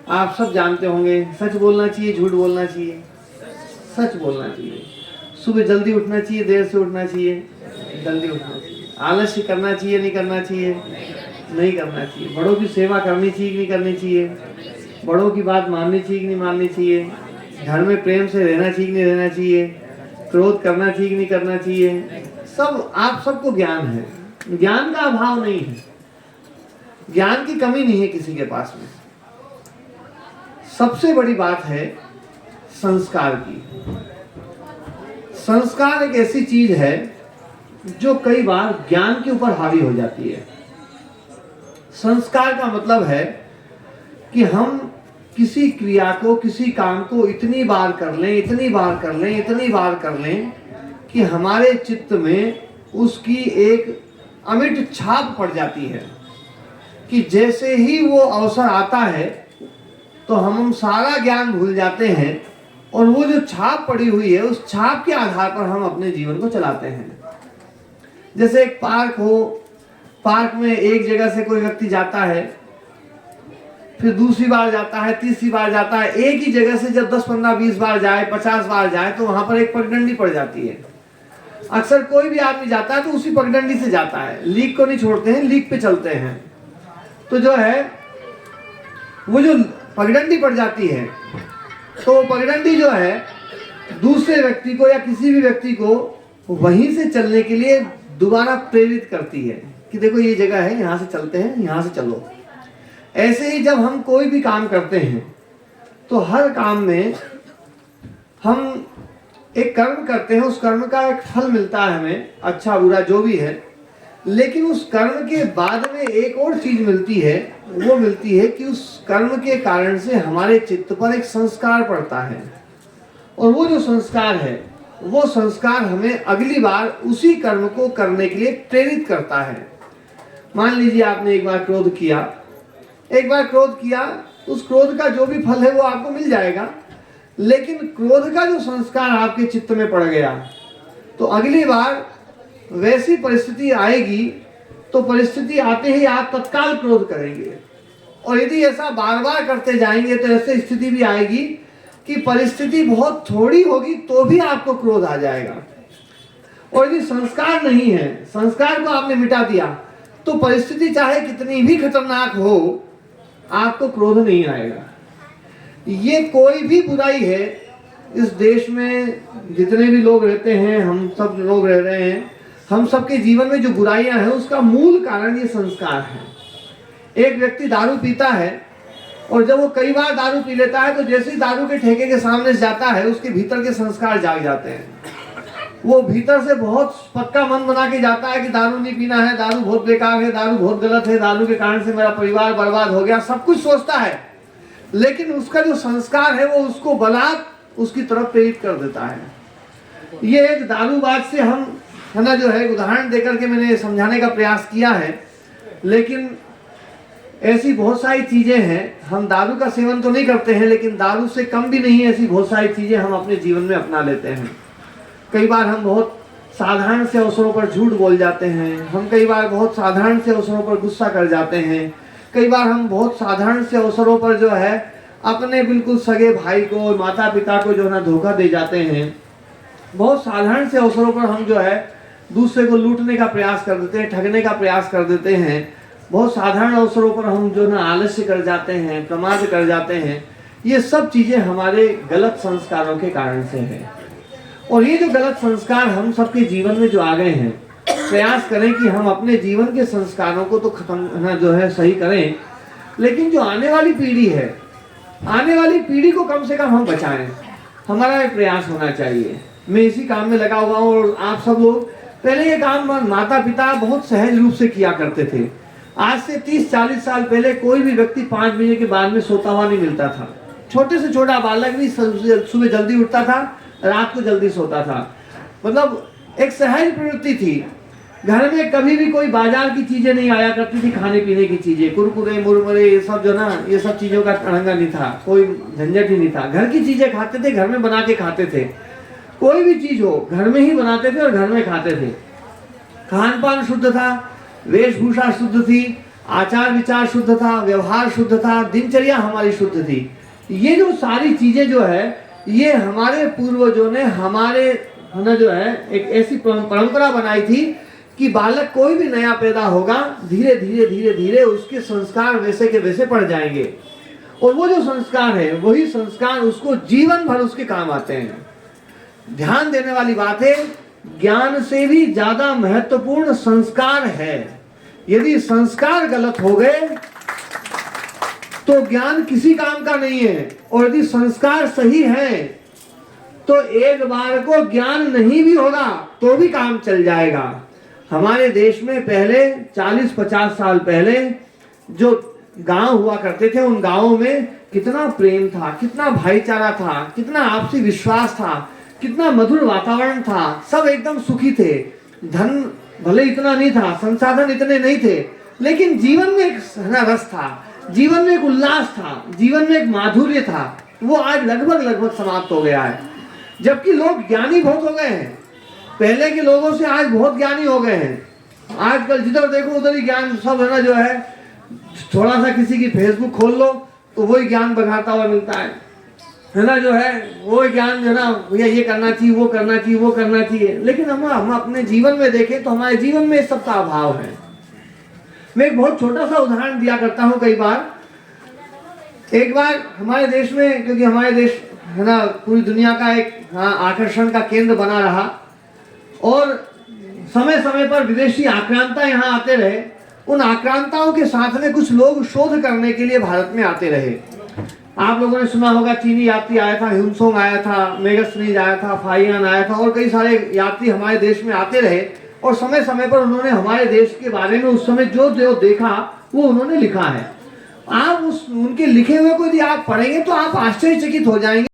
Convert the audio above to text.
आप सब जानते होंगे, सच बोलना चाहिए, झूठ बोलना चाहिए? सच बोलना चाहिए। सुबह जल्दी उठना चाहिए, देर से उठना चाहिए? जल्दी उठना चाहिए। आलस्य करना चाहिए, नहीं करना चाहिए? नहीं करना चाहिए। बड़ों की सेवा करनी चाहिए कि नहीं करनी चाहिए? बड़ों की बात माननी चाहिए कि नहीं माननी चाहिए? घर में प्रेम से रहना चाहिए कि नहीं रहना चाहिए? क्रोध करना चाहिए कि नहीं करना चाहिए? सब आप सबको ज्ञान है, ज्ञान का अभाव नहीं है, ज्ञान की कमी नहीं है किसी के पास में। सबसे बड़ी बात है संस्कार की। संस्कार एक ऐसी चीज है जो कई बार ज्ञान के ऊपर हावी हो जाती है। संस्कार का मतलब है कि हम किसी क्रिया को, किसी काम को इतनी बार कर लें, इतनी बार कर लें, इतनी बार कर लें कि हमारे चित्त में उसकी एक अमिट छाप पड़ जाती है कि जैसे ही वो अवसर आता है तो हम सारा ज्ञान भूल जाते हैं और वो जो छाप पड़ी हुई है उस छाप के आधार पर हम अपने जीवन को चलाते हैं। जैसे एक पार्क हो, पार्क में एक जगह से कोई व्यक्ति जाता है, फिर दूसरी बार जाता है, तीसरी बार जाता है, एक ही जगह से जब 10, 15, 20 बार जाए, 50 बार जाए तो वहां पर एक पगडंडी पड़ जाती है। अक्सर कोई भी आदमी जाता है तो उसी पगडंडी से जाता है, लीक को नहीं छोड़ते हैं, लीक पे चलते हैं। तो जो है वो जो पगडंडी पड़ जाती है तो पगडंडी जो है दूसरे व्यक्ति को या किसी भी व्यक्ति को वहीं से चलने के लिए दोबारा प्रेरित करती है कि देखो ये जगह है, यहाँ से चलते हैं, यहाँ से चलो। ऐसे ही जब हम कोई भी काम करते हैं तो हर काम में हम एक कर्म करते हैं, उस कर्म का एक फल मिलता है हमें, अच्छा बुरा जो भी है। लेकिन उस कर्म के बाद में एक और चीज मिलती है, वो मिलती है कि उस कर्म के कारण से हमारे चित्त पर एक संस्कार पड़ता है और वो जो संस्कार है वो संस्कार हमें अगली बार उसी कर्म को करने के लिए प्रेरित करता है। मान लीजिए आपने एक बार क्रोध किया, उस क्रोध का जो भी फल है वो आपको मिल जाएगा, लेकिन क्रोध का जो संस्कार आपके चित्त में पड़ गया तो अगली बार वैसी परिस्थिति आएगी तो परिस्थिति आते ही आप तत्काल क्रोध करेंगे। और यदि ऐसा बार बार करते जाएंगे तो ऐसी स्थिति भी आएगी कि परिस्थिति बहुत थोड़ी होगी तो भी आपको क्रोध आ जाएगा। और यदि संस्कार नहीं है, संस्कार को आपने मिटा दिया तो परिस्थिति चाहे कितनी भी खतरनाक हो आपको क्रोध नहीं आएगा। ये कोई भी बुराई है इस देश में, जितने भी लोग रहते हैं, हम सब लोग रह रहे हैं, हम सबके जीवन में जो बुराइयां हैं उसका मूल कारण ये संस्कार है। एक व्यक्ति दारू पीता है और जब वो कई बार दारू पी लेता है तो जैसे ही दारू के ठेके के सामने जाता है उसके भीतर के संस्कार जाग जाते हैं। वो भीतर से बहुत पक्का मन बना के जाता है कि दारू नहीं पीना है, दारू बहुत बेकार है, दारू बहुत गलत है, दारू के कारण से मेरा परिवार बर्बाद हो गया, सब कुछ सोचता है। लेकिन उसका जो संस्कार है वो उसको बलात् उसकी तरफ प्रेरित कर देता है। ये एक दारूबाज से हम है ना जो है उदाहरण देकर के मैंने समझाने का प्रयास किया है, लेकिन ऐसी बहुत सारी चीजें हैं। हम दारू का सेवन तो नहीं करते हैं लेकिन दारू से कम भी नहीं, ऐसी बहुत सारी चीजें हम अपने जीवन में अपना लेते हैं। कई बार हम बहुत साधारण से अवसरों पर झूठ बोल जाते हैं, हम कई बार बहुत साधारण से अवसरों पर गुस्सा कर जाते हैं, कई बार हम बहुत साधारण से अवसरों पर जो है अपने बिल्कुल सगे भाई को, माता पिता को जो है ना धोखा दे जाते हैं। बहुत साधारण से अवसरों पर हम जो है दूसरे को लूटने का प्रयास कर देते हैं, ठगने का प्रयास कर देते हैं। बहुत साधारण अवसरों पर हम जो ना आलस्य कर जाते हैं, प्रमाद कर जाते हैं। ये सब चीजें हमारे गलत संस्कारों के कारण से है। और ये जो गलत संस्कार हम सबके जीवन में जो आ गए हैं, प्रयास करें कि हम अपने जीवन के संस्कारों को तो खत्म जो है सही करें, लेकिन जो आने वाली पीढ़ी है, आने वाली पीढ़ी को कम से कम हम बचाएं। हमारा एक प्रयास होना चाहिए। मैं इसी काम में लगा हुआ हूँ और आप सब लोग पहले ये काम माता पिता बहुत सहज रूप से किया करते थे। आज से 30-40 साल पहले कोई भी व्यक्ति 5 बजे के बाद में सोता हुआ नहीं मिलता था। छोटे से छोटा बालक भी सुबह जल्दी उठता था, रात को जल्दी सोता था। मतलब एक सहज प्रवृत्ति थी। घर में कभी भी कोई बाजार की चीजें नहीं आया करती थी, खाने पीने की चीजें, कुरकुरे मुरमुरे ये सब जो ना, ये सब चीजों का अड़ंगा नहीं था, कोई झंझट ही नहीं था। घर की चीजें खाते थे, घर में बना के खाते थे। कोई भी चीज हो घर में ही बनाते थे और घर में खाते थे। खान पान शुद्ध था, वेशभूषा शुद्ध थी, आचार विचार शुद्ध था, व्यवहार शुद्ध था, दिनचर्या हमारी शुद्ध थी। ये जो सारी चीजें जो है ये हमारे पूर्वजों ने हमारे जो है एक ऐसी परंपरा बनाई थी कि बालक कोई भी नया पैदा होगा धीरे धीरे धीरे धीरे उसके संस्कार वैसे के वैसे पड़ जाएंगे, और वो जो संस्कार है वही संस्कार उसको जीवन भर उसके काम आते हैं। ध्यान देने वाली बात है, ज्ञान से भी ज्यादा महत्वपूर्ण संस्कार है। यदि संस्कार गलत हो गए तो ज्ञान किसी काम का नहीं है, और यदि संस्कार सही है तो एक बार को ज्ञान नहीं भी होगा तो भी काम चल जाएगा। हमारे देश में पहले 40-50 साल पहले जो गांव हुआ करते थे, उन गांवों में कितना प्रेम था, कितना भाईचारा था, कितना आपसी विश्वास था, कितना मधुर वातावरण था, सब एकदम सुखी थे। धन भले इतना नहीं था, संसाधन इतने नहीं थे, लेकिन जीवन में एक रस था, जीवन में एक उल्लास था, जीवन में एक माधुर्य था। वो आज लगभग समाप्त हो गया है। जबकि लोग ज्ञानी बहुत हो गए हैं, पहले के लोगों से आज बहुत ज्ञानी हो गए हैं। आजकल जिधर देखो उधर ही ज्ञान, सब है ना जो है, थोड़ा सा किसी की फेसबुक खोल लो तो वही ज्ञान बघाता हुआ मिलता है ना जो है, वो ज्ञान जो है ना, भैया ये करना चाहिए, वो करना चाहिए, वो करना चाहिए। लेकिन हम अपने जीवन में देखें तो हमारे जीवन में इस सब का अभाव है। मैं एक बहुत छोटा सा उदाहरण दिया करता हूँ कई बार। एक बार हमारे देश में, क्योंकि हमारे देश है ना पूरी दुनिया का एक आकर्षण का केंद्र बना रहा, और समय समय पर विदेशी आक्रांता यहाँ आते रहे। उन आक्रांताओं के साथ में कुछ लोग शोध करने के लिए भारत में आते रहे। आप लोगों ने सुना होगा, चीनी यात्री आया था, ह्यूनसोंग आया था, मेगस्नीज आया था, फाइयान आया था, और कई सारे यात्री हमारे देश में आते रहे। और समय समय पर उन्होंने हमारे देश के बारे में उस समय जो जो देखा वो उन्होंने लिखा है। आप उनके लिखे हुए को यदि आप पढ़ेंगे तो आप आश्चर्यचकित हो जाएंगे।